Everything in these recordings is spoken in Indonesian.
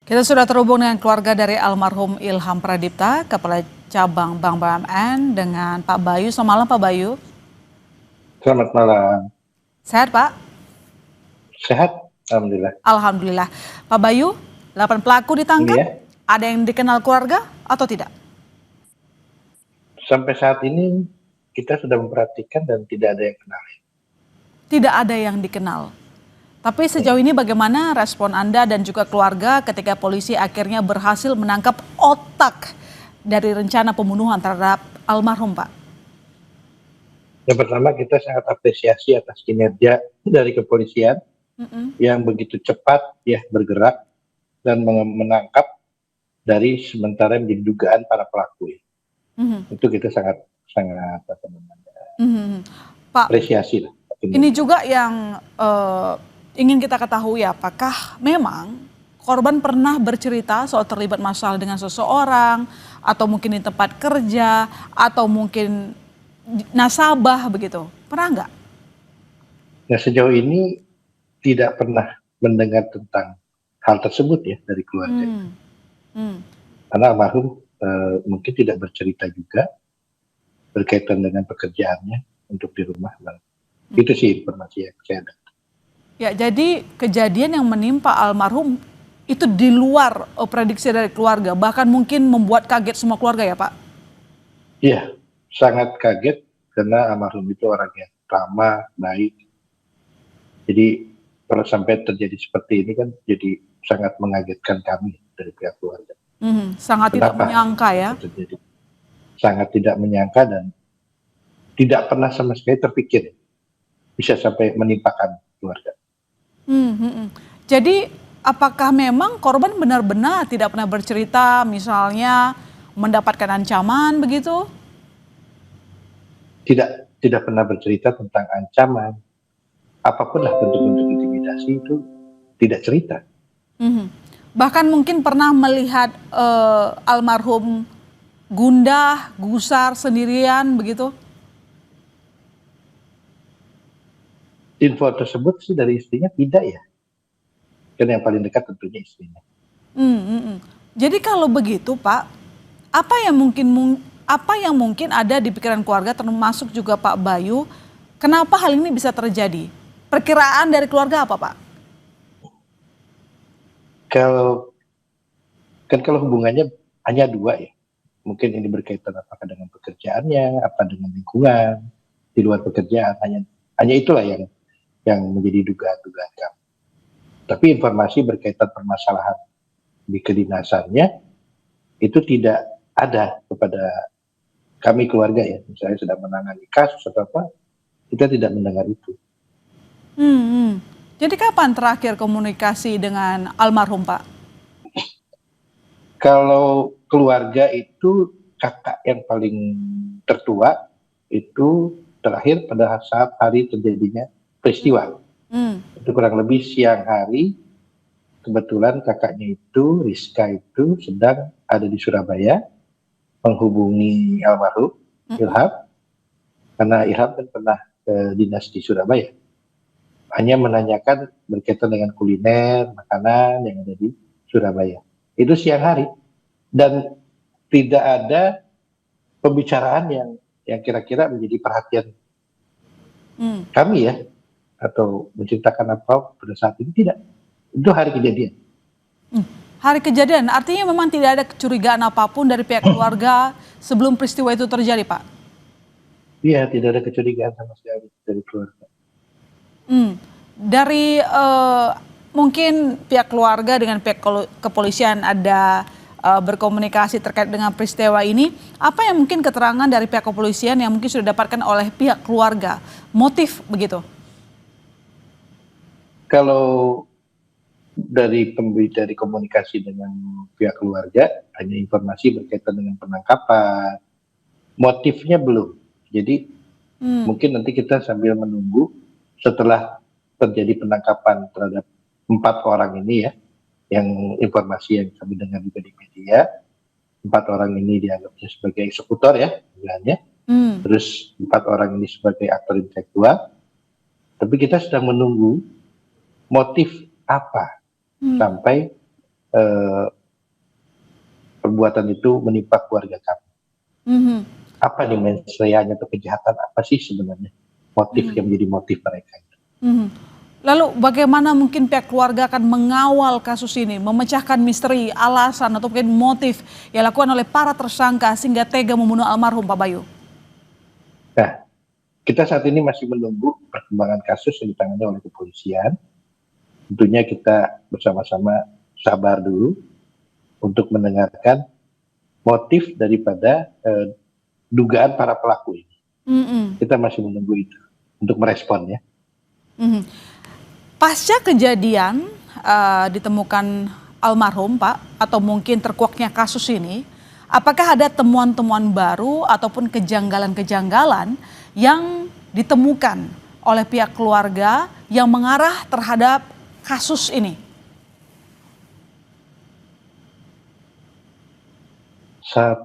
Kita sudah terhubung dengan keluarga dari almarhum Ilham Pradipta, Kepala Cabang Bank BUMN dengan Pak Bayu. Selamat malam Pak Bayu. Selamat malam. Sehat Pak? Sehat, alhamdulillah. Alhamdulillah. Pak Bayu, 8 pelaku ditangkap. Iya, Ada yang dikenal keluarga atau tidak? sampai saat ini kita sudah memperhatikan dan tidak ada yang kenal. Tidak ada yang dikenal. Tapi Ya. sejauh ini bagaimana respon Anda dan juga keluarga ketika polisi akhirnya berhasil menangkap otak dari rencana pembunuhan terhadap almarhum Pak? Yang pertama kita sangat apresiasi atas kinerja dari kepolisian Mm-mm. yang begitu cepat ya bergerak dan menangkap dari sementara menjadi dugaan para pelaku. Mhm. Itu kita sangat sangat Mhm. Pak, apresiasi lah. ini juga yang ingin kita ketahui, apakah memang korban pernah bercerita soal terlibat masalah dengan seseorang, atau mungkin di tempat kerja, atau mungkin nasabah begitu? Pernah nggak? Nah, sejauh ini tidak pernah mendengar tentang hal tersebut ya dari keluarga. Hmm. Hmm. Karena almarhum mungkin tidak bercerita juga berkaitan dengan pekerjaannya untuk di rumah. Itu sih informasi yang saya ada. Ya, jadi kejadian yang menimpa almarhum itu di luar prediksi dari keluarga, bahkan mungkin membuat kaget semua keluarga ya Pak? Iya, sangat kaget karena almarhum itu orang yang ramah, baik. Jadi kalau sampai terjadi seperti ini kan jadi sangat mengagetkan kami dari pihak keluarga. Sangat tidak Kenapa menyangka ya. itu terjadi? Sangat tidak menyangka dan tidak pernah sama sekali terpikir bisa sampai menimpakan keluarga. Jadi apakah memang korban benar-benar tidak pernah bercerita, misalnya mendapatkan ancaman begitu? Tidak pernah bercerita tentang ancaman, apapun lah bentuk-bentuk intimidasi itu tidak cerita. Bahkan mungkin pernah melihat almarhum gundah, gusar sendirian begitu? Info tersebut sih dari istrinya tidak ya, kan yang paling dekat tentunya istrinya. Jadi kalau begitu Pak, apa yang mungkin ada di pikiran keluarga termasuk juga Pak Bayu, kenapa hal ini bisa terjadi? Perkiraan dari keluarga apa Pak? Kalau kalau hubungannya hanya dua ya, mungkin ini berkaitan apakah dengan pekerjaannya, apa dengan lingkungan di luar pekerjaan, hanya itulah yang menjadi dugaan-dugaan kami. Tapi informasi berkaitan permasalahan di kedinasannya itu tidak ada kepada kami keluarga ya, misalnya sedang menangani kasus atau apa, kita tidak mendengar itu. Jadi kapan terakhir komunikasi dengan almarhum Pak? Kalau keluarga itu kakak yang paling tertua itu terakhir pada saat hari terjadinya peristiwa. Itu kurang lebih siang hari, kebetulan kakaknya itu, Rizka itu sedang ada di Surabaya, menghubungi almarhum Ilham, karena Ilham kan pernah dinas di Surabaya. Hanya menanyakan berkaitan dengan kuliner, makanan yang ada di Surabaya. Itu siang hari. Dan tidak ada pembicaraan yang kira-kira menjadi perhatian kami ya, atau menceritakan apa pada saat ini, tidak. Itu hari kejadian. Hari kejadian, artinya memang tidak ada kecurigaan apapun dari pihak keluarga sebelum peristiwa itu terjadi, Pak? Iya, tidak ada kecurigaan sama sekali dari keluarga. Dari mungkin pihak keluarga dengan pihak kepolisian ada berkomunikasi terkait dengan peristiwa ini, apa yang mungkin keterangan dari pihak kepolisian yang mungkin sudah didapatkan oleh pihak keluarga, motif begitu? Kalau dari komunikasi dengan pihak keluarga, hanya informasi berkaitan dengan penangkapan, motifnya belum. Jadi mungkin nanti kita sambil menunggu setelah terjadi penangkapan terhadap 4 orang ini ya, yang informasi yang kami dengar juga di media, 4 orang ini dianggapnya sebagai eksekutor ya, bilangnya. Terus 4 orang ini sebagai aktor intelektual. Tapi kita sedang menunggu motif apa sampai eh, perbuatan itu menimpa keluarga kami. Mhm. Apa nih mensreanya atau kejahatan apa sih sebenarnya motif yang menjadi motif mereka itu? Mhm. Lalu bagaimana mungkin pihak keluarga akan mengawal kasus ini, memecahkan misteri, alasan atau mungkin motif yang dilakukan oleh para tersangka sehingga tega membunuh almarhum Pak Bayu? Nah, kita saat ini masih menunggu perkembangan kasus yang ditangani oleh kepolisian. Tentunya kita bersama-sama sabar dulu untuk mendengarkan motif daripada dugaan para pelaku ini. Mhm. Kita masih menunggu itu untuk merespon ya. Mhm. Pasca kejadian ditemukan almarhum Pak, atau mungkin terkuaknya kasus ini, apakah ada temuan-temuan baru ataupun kejanggalan-kejanggalan yang ditemukan oleh pihak keluarga yang mengarah terhadap kasus ini?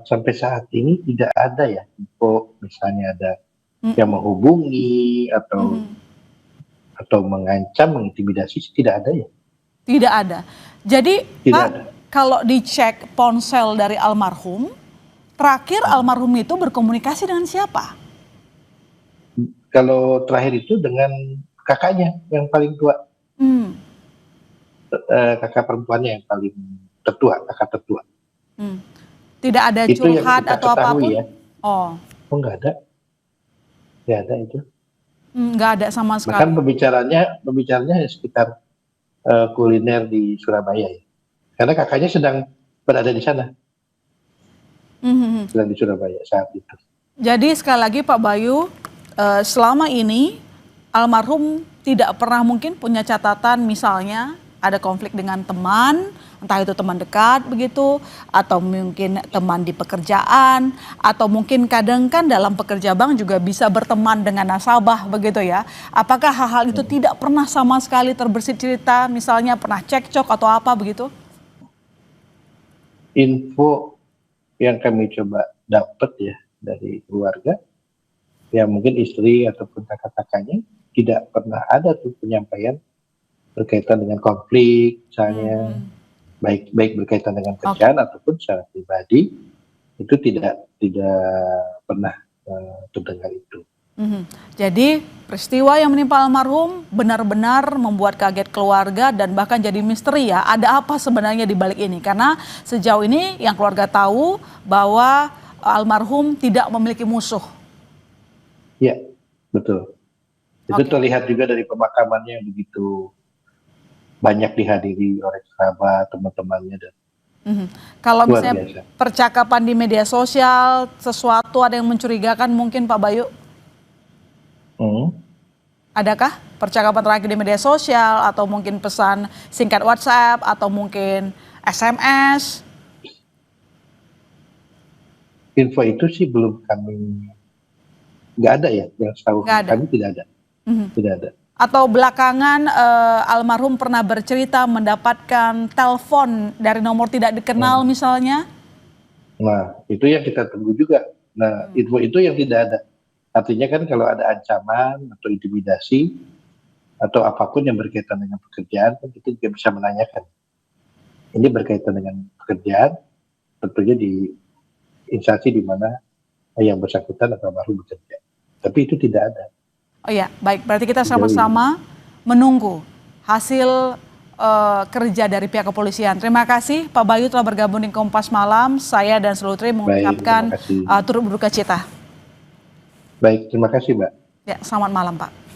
Sampai saat ini tidak ada ya info misalnya ada yang Mhm. menghubungi Mhm. atau mengancam, mengintimidasi, tidak ada ya. Tidak ada. Jadi Tidak Pak, ada. kalau dicek ponsel dari almarhum, terakhir almarhum itu berkomunikasi dengan siapa? Kalau terakhir itu dengan kakaknya yang paling tua, Hmm. kakak perempuannya yang paling tertua, kakak tertua. Hmm. Tidak ada Itu yang curhat kita atau ketahui apapun? ya. Oh, Oh nggak ada itu. nggak ada sama Bahkan sekali. pembicaranya sekitar kuliner di Surabaya ya. Karena kakaknya sedang berada di sana, Mhm. sedang di Surabaya saat itu. Jadi sekali lagi Pak Bayu, selama ini almarhum tidak pernah mungkin punya catatan misalnya ada konflik dengan teman, entah itu teman dekat begitu, atau mungkin teman di pekerjaan, atau mungkin kadang kan dalam pekerja bank juga bisa berteman dengan nasabah begitu ya. Apakah hal-hal itu tidak pernah sama sekali terbersit cerita, misalnya pernah cekcok atau apa begitu? Info yang kami coba dapat ya dari keluarga, ya mungkin istri ataupun kakak-kakaknya tidak pernah ada tuh penyampaian berkaitan dengan konflik, misalnya Mhm. baik berkaitan dengan Oke. kerjaan ataupun secara pribadi itu tidak pernah terdengar itu. Mhm. Jadi peristiwa yang menimpa almarhum benar-benar membuat kaget keluarga dan bahkan jadi misteri ya. Ada apa sebenarnya di balik ini? Karena sejauh ini yang keluarga tahu bahwa almarhum tidak memiliki musuh. Ya, betul. Itu Oke. terlihat juga dari pemakamannya yang begitu banyak dihadiri oleh kerabat, teman-temannya dan Mhm. Kalau luar misalnya biasa. percakapan di media sosial, sesuatu ada yang mencurigakan mungkin Pak Bayu? Hmm. Adakah percakapan terakhir di media sosial atau mungkin pesan singkat WhatsApp atau mungkin SMS? Info itu sih belum kami, nggak ada ya, yang setahu Nggak ada. kami tidak ada, Mhm. tidak ada. Atau belakangan almarhum pernah bercerita mendapatkan telepon dari nomor tidak dikenal Hmm. misalnya? Nah, itu yang kita tunggu juga. Nah, info itu yang tidak ada. Artinya kan kalau ada ancaman atau intimidasi atau apapun yang berkaitan dengan pekerjaan, kan kita juga bisa menanyakan. Ini berkaitan dengan pekerjaan, tentunya di instansi di mana yang bersangkutan atau baru bekerja. Tapi itu tidak ada Oh iya, baik. Berarti kita sejauh ini. sama-sama menunggu hasil kerja dari pihak kepolisian. Terima kasih Pak Bayu telah bergabung di Kompas Malam. Saya dan seluruh tim Baik, terima mengucapkan kasih. turut berduka cita. Baik, terima kasih, Mbak. Ya, selamat malam Pak.